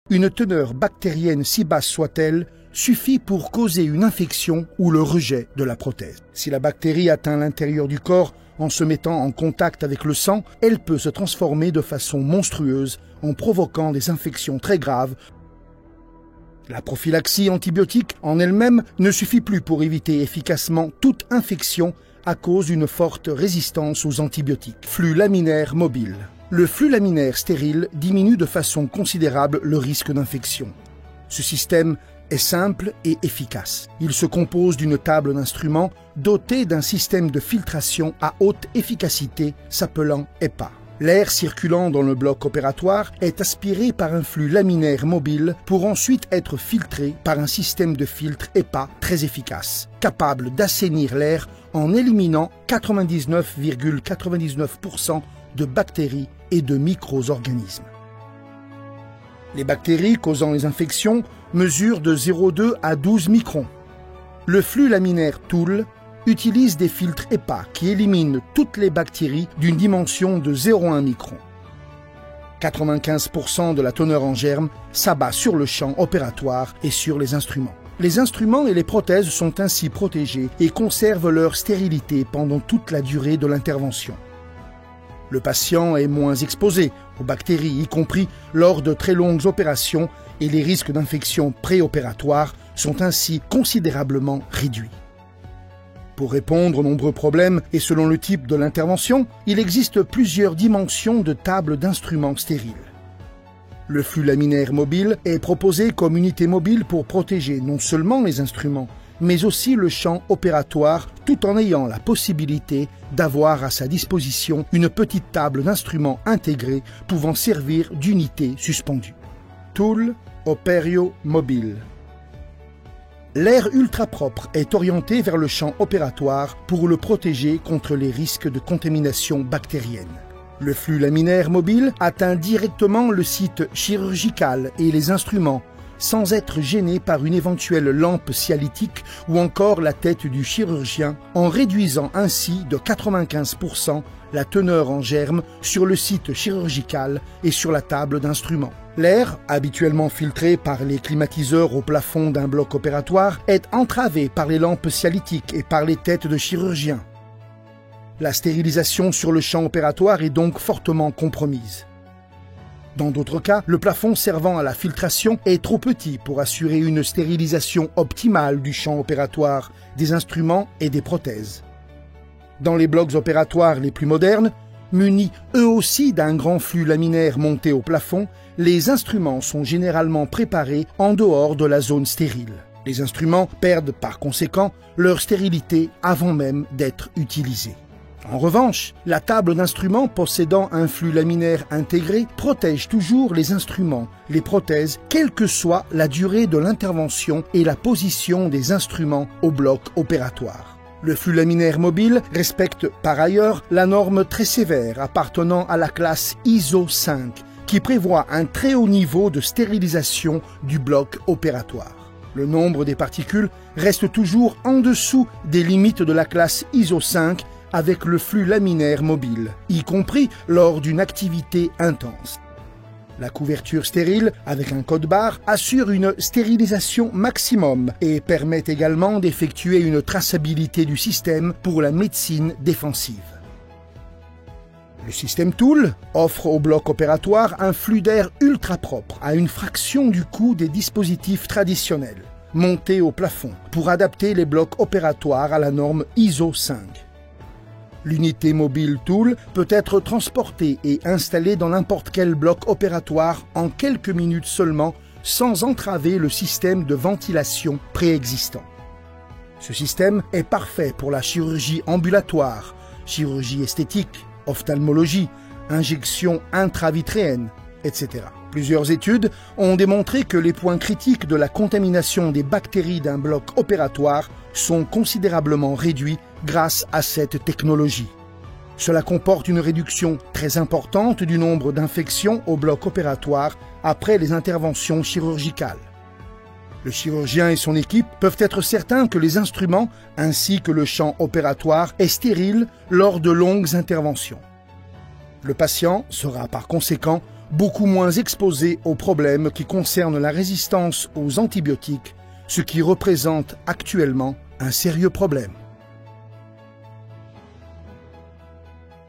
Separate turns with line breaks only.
Une teneur bactérienne si basse soit-elle suffit pour causer une infection ou le rejet de la prothèse. Si la bactérie atteint l'intérieur du corps en se mettant en contact avec le sang, elle peut se transformer de façon monstrueuse en provoquant des infections très graves. La prophylaxie antibiotique en elle-même ne suffit plus pour éviter efficacement toute infection à cause d'une forte résistance aux antibiotiques. Flux laminaire mobile. Le flux laminaire stérile diminue de façon considérable le risque d'infection. Ce système est simple et efficace. Il se compose d'une table d'instruments dotée d'un système de filtration à haute efficacité s'appelant HEPA. L'air circulant dans le bloc opératoire est aspiré par un flux laminaire mobile pour ensuite être filtré par un système de filtre HEPA très efficace, capable d'assainir l'air en éliminant 99,99% de bactéries et de micro-organismes. Les bactéries causant les infections mesurent de 0,2 à 12 microns. Le flux laminaire Tool utilise des filtres HEPA qui éliminent toutes les bactéries d'une dimension de 0,1 micron. 95% de la teneur en germe s'abat sur le champ opératoire et sur les instruments. Les instruments et les prothèses sont ainsi protégés et conservent leur stérilité pendant toute la durée de l'intervention. Le patient est moins exposé aux bactéries, y compris lors de très longues opérations, et les risques d'infection préopératoires sont ainsi considérablement réduits. Pour répondre aux nombreux problèmes et selon le type de l'intervention, il existe plusieurs dimensions de table d'instruments stériles. Le flux laminaire mobile est proposé comme unité mobile pour protéger non seulement les instruments, mais aussi le champ opératoire, tout en ayant la possibilité d'avoir à sa disposition une petite table d'instruments intégrée pouvant servir d'unité suspendue. Tool Operio Mobile. L'air ultra-propre est orienté vers le champ opératoire pour le protéger contre les risques de contamination bactérienne. Le flux laminaire mobile atteint directement le site chirurgical et les instruments, sans être gêné par une éventuelle lampe sialytique ou encore la tête du chirurgien, en réduisant ainsi de 95% la teneur en germe sur le site chirurgical et sur la table d'instruments. L'air, habituellement filtré par les climatiseurs au plafond d'un bloc opératoire, est entravé par les lampes sialytiques et par les têtes de chirurgiens. La stérilisation sur le champ opératoire est donc fortement compromise. Dans d'autres cas, le plafond servant à la filtration est trop petit pour assurer une stérilisation optimale du champ opératoire, des instruments et des prothèses. Dans les blocs opératoires les plus modernes, munis eux aussi d'un grand flux laminaire monté au plafond, les instruments sont généralement préparés en dehors de la zone stérile. Les instruments perdent par conséquent leur stérilité avant même d'être utilisés. En revanche, la table d'instruments possédant un flux laminaire intégré protège toujours les instruments, les prothèses, quelle que soit la durée de l'intervention et la position des instruments au bloc opératoire. Le flux laminaire mobile respecte par ailleurs la norme très sévère appartenant à la classe ISO 5, qui prévoit un très haut niveau de stérilisation du bloc opératoire. Le nombre des particules reste toujours en dessous des limites de la classe ISO 5 avec le flux laminaire mobile, y compris lors d'une activité intense. La couverture stérile, avec un code-barre, assure une stérilisation maximum et permet également d'effectuer une traçabilité du système pour la médecine défensive. Le système Tool offre au bloc opératoire un flux d'air ultra propre à une fraction du coût des dispositifs traditionnels, montés au plafond, pour adapter les blocs opératoires à la norme ISO 5. L'unité mobile Tool peut être transportée et installée dans n'importe quel bloc opératoire en quelques minutes seulement, sans entraver le système de ventilation préexistant. Ce système est parfait pour la chirurgie ambulatoire, chirurgie esthétique, ophtalmologie, injection intravitréenne, etc. Plusieurs études ont démontré que les points critiques de la contamination des bactéries d'un bloc opératoire sont considérablement réduits grâce à cette technologie. Cela comporte une réduction très importante du nombre d'infections au bloc opératoire après les interventions chirurgicales. Le chirurgien et son équipe peuvent être certains que les instruments ainsi que le champ opératoire est stérile lors de longues interventions. Le patient sera par conséquent beaucoup moins exposé aux problèmes qui concernent la résistance aux antibiotiques, ce qui représente actuellement un sérieux problème.